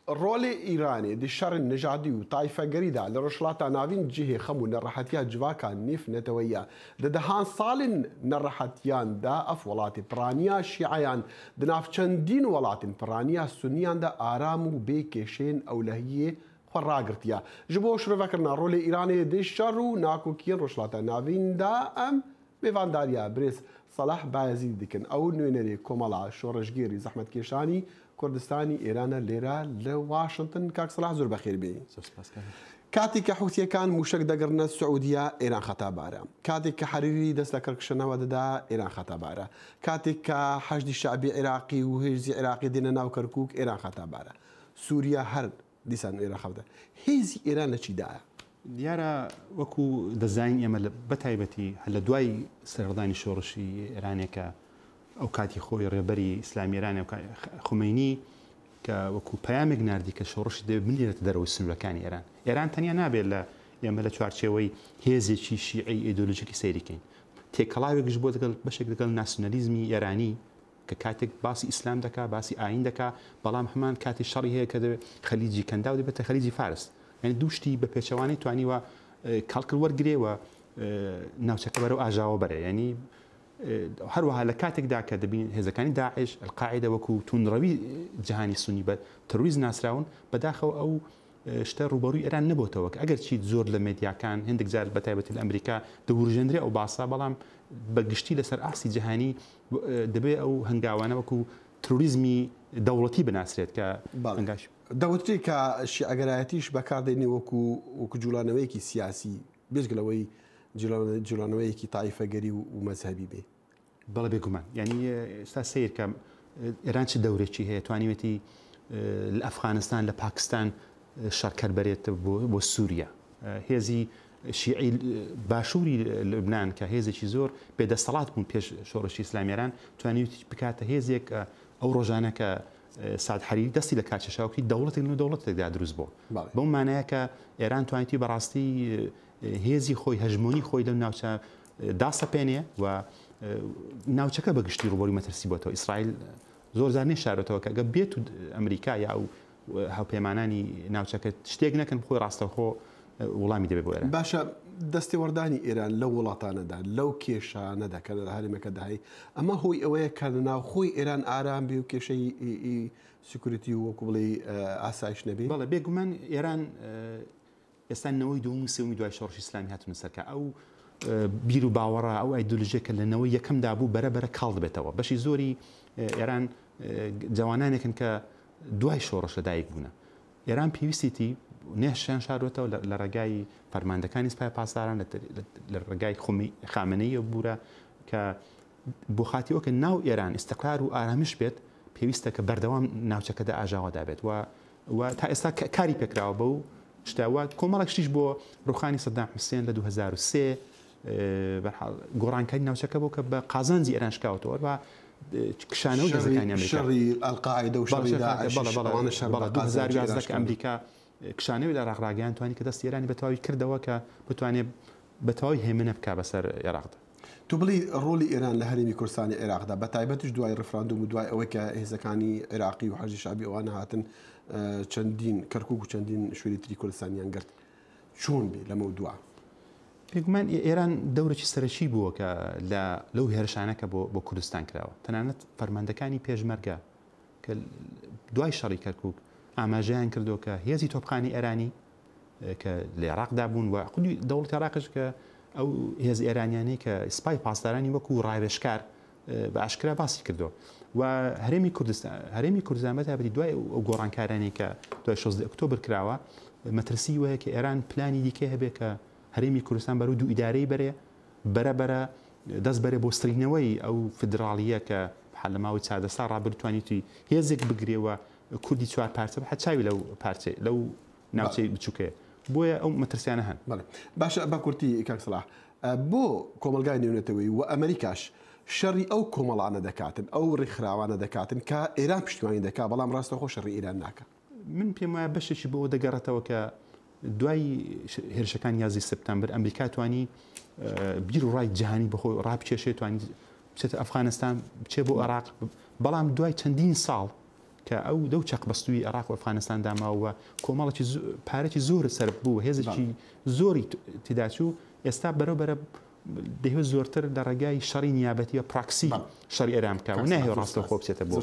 ڕۆڵی ئیرانی دیشەڕ نژادی و تایفەگەریدا لە ڕۆژهەڵاتە ناوین جێهێ خەم و نەڕەحەتیا جوواکان نیف نەتەوەیە لە دەهان ساڵین نەڕەحەتیاندا ئەف وڵاتی پڕانیا شیعەیان دناف چەندین وڵاتین پڕانیا سونیاندا ئارام و بێ کێشێن ئەولەهیە خۆڕاگرتیە ji بۆ شرۆڤەکردنا ڕۆلی ئیرانی دیشەڕ و ناکۆکیە ڕۆژهەڵاتە ناویندا ئەم میێڤانداریە برێز سەلاح بایەزید دیکن ئەو نوێنەری کۆمەڵا شۆڕژگێری زەحمەتکێشانی کوردستانی ئێرانە لێرە لە واشنگتن کاک سەلاح زۆر بەخێر بێ کاتێک کە حوتیەکان موشک دەگرنە سعودیە ئێران خەتابارە کاتێک کە حەریری دەست لە کڕکشنەوە دەدا ئێران خەتابارە کاتێک کە حەشدی شعبی عێراقی و هێزی عێراقی دێنە ناو کەرکووک ئێران خەتابارە سووریا هەر دیسان ئێرە خەوتە هێزی ئێران لە چیدایە دیارە وەکو دەزانین ئێمە بە تایبەتی لە دوای سەردانی شۆڕشی ئێرانێکە ئەو کاتی خۆی ڕێبەری ئیسلامی ئێران خومینی کە وەکو پەیامێک ناردی کە شۆڕشی دەبێت بنێرێتە دەرەوەی سنوورەکانی ئێران تەنیا نابێت لە ئێمە لە چوارچێوەی هێزێکی شیعی ئیدۆلۆژیکی سەیریکەین تێکەڵاوێکش بۆ دەگەڵ بەشێک دەگەڵ ناسیۆنەلیزمی ئێرانی کە کاتێک باسی ئیسلام دەکا باسی ئاین دەکا بەڵام هەمان کاتی شەڕی هەیە کە خەلیجی کەندا و دەبێتە خەلیجی فارس یعنی دووشتی بە پێچەوانەی توانیوە کاڵکل وەرگرێوە ناوچەکە بەرەو ئاژاوە بەرێ ینی هەروەها لە کاتێکدا کە دەبین هێزەکانی داعش القاعدە وەکو تونڕەوی جیهانی سونی بە تەروریزم ناسراون بەداخەوە ئەو شتە ڕوبەڕووی ئێران نەبووتەوە کە ئەگەر چیت زۆر لە مێدیاکان هەندێک جار بە تایبەتی لە ئەمریکا دەوروژێنرێ ئەو باسا بەڵام بەگشتی لەسەر ئاسی جیهانی دەبێت ئەو هەنگاوانە وەکو تروریزمی دەوڵەتی بناسرێت کە دەوتری کە شیعەگەرایەتیش بەکاردێنی وەکو جوڵانەوەیەکی سیاسی بێژگلەوەی جوڵانەوەیەکی تایفەگەری و مەزهەبی بێ بەڵێ بێگومان ینی ئێستا سیر کە ئێران چ دەورێکی هەیە توانیوێتی لە ئەفغانستان لە پاکستان شەڕکەر بەرێت بۆ سووریا هێزی شیعی باشووری لبنان کە هێزێکی زۆر بێدەسەڵات بوون پێش شۆڕشی ئیسلامی ئێران توانیوێتی بکاتە هێزێک ئەو ڕۆژانە کە سعد حەریری دەستی لە کاچەشاوکی دەوڵەتێکدا دروست بوو بەو مانایە کە ئێران توانیتی بەڕاستی هێزی خۆی هەژمۆنی خۆی لەم ناوچە داسەپێنێ و ناوچەکە بەگشتی ڕوبەری مەترسی بۆتەوە ئیسرائیل زۆر زار نێشارێتەوە کە ئەگە بێت و ئەمریکا یا ئەو هاوپەیمانانی ناوچەکە شتێک نەکەن خۆی ڕاستەوخۆ وڵامی دەبێت بۆ ئێران باشە دەستی وەردانی ئێران لەو وڵاتانەدا لەو کێشانەدا کە لە هەرێمەکەدا هەیە ئەمە هۆی ئەوەیە کە لە ناو خۆی ئێران ئارام بێ و کێشەی سکوریتی و وەکو بڵێ ئاسایش نەبێ بەڵێ بێگومان ئێران ئێستا نەوەی دووەم و سێومی دوای شۆڕشی ئیسلامی هاتوونە سەرکە ئەو بیر و باوەڕە ئەو ئایدۆلۆژیەکە لەنەوەی یەکەمدا بوو بەرەبەرە کاڵ دەبێتەوە بەشی زۆری ئێران جوانانێکن کە دوای شۆڕش لەدایک بوونە ئێران پێویستیتی نێشیان شاروێتەوە لە ڕێگای فەرماندەکانی سوپای پاسداران لە ڕێگای خامنەیە بوورە کە بۆ خاتیەوە کە ناو ئێران ئیستیقرار و ئارامش بێت پێویستە کە بەردەوام ناوچەکەدا ئاژاوەدا بێت و تا ئێستا کاری پێکراوە بە و شتاوە کۆمەڵێک شتیش بۆ ڕوخانی سەدام حوسێن لە 2003 گۆڕانکاری ناوچەکە بۆ کە بە قازانجی ئێران شکاوتەوە و کشانە و گەزەکانی ئەمریکا شەڕی ئەلقاعیدە و شەڕی داعش ئەمریکا کشانەوەی لە ڕاغراگەیان توانی کە دەست ئێرانی بەتەواوی کردەوە کە بتوانێت بەتەواوی هێمنە بکا بەسەر عێراقدا تو بڵی ڕۆلی ئێران لە هەرێمی کوردستانی عێراقدا بە تایبەتیش دوای ڕفراندوم و دوای ئەوەی کە هێزەکانی عێراقی و حەشدی شعبی ئەوانە هاتن چەندین کەرکووک و چەندین شوێنی تری کوردستانیان گرت چۆن بێ لەمە دووە پێگومان ئێران دەورێکی سەرەکی بووە کە لەو هێرشانەکە بۆ کوردستان کراوە تەنانەت فەرماندەکانی پێشمەرگە کە دوای شەڕی کەرکووک ئاماژەیان کردو کە هێزی تۆپخانی ئێرانی کە لە عێراقدا بوون و قودی دەوڵەتی عێراقش کە ئەو هێز ئێرانیانەی کە سپای پاسدارانی وەکو ڕایوێشکار بە ئاشکرا باسی کردو و هەرێمی کوردستان بەتایبەتی دوای ئەو گۆڕانکارانی کە دوای 16 ئۆکتۆبر کراوە مەترسی وەیە کە ئێران پلانی دیکە هەبێت کە هەرێمی کوردستان بەرەو دوو ئیدارەی بەرە دەست بەرێ بۆ سترینەوەی ئەو فدراڵیە کە لە ماوەی چاردەسا ڕابرتوانیتی هێزێک بگرێەوە کوردی چوار پارچە بە حەچاوی لەو پارچێ لەو ناوچەی بچووکەیە بۆیە ئەو مەترسیانە هەن باشە بە کورتی کاک سەلاح بۆ کۆمەلگای نێونەتەوەی و ئەمریکاش شەڕی ئەو کۆمەڵانە دەکاتن ئەو ڕێکخراوانە دەکاتن کە ئێران پشتیوانی دەکا بەڵام ڕاستەخۆ شەڕی ئێران ناکە من پێم وایە بەشێکی بۆ دەگەڕێتەوە کە دوای هێرشەکان 11 سپتامبر ئەمریکا توانی بیر و ڕای جیهانی بەخۆی ڕابکێشێت توانی بچێتە ئەفغانستان بچێت بۆ عێراق بەڵام دوای چەندین ساڵ کە ئەو دەو چەق بەستووی عێراق و ئەفغانستان داماوە کۆمەڵێکی پارێکی زۆر سەر بوو هێزێکی زۆری تێدا چوو ئێستا بەرەبەرە دەیەوێت زۆرتر لە ڕێگای شەڕی نیابەتی و پراکسی شەڕی ئێران بکە و ناهێ ڕاستە خۆ بچێتە بۆ.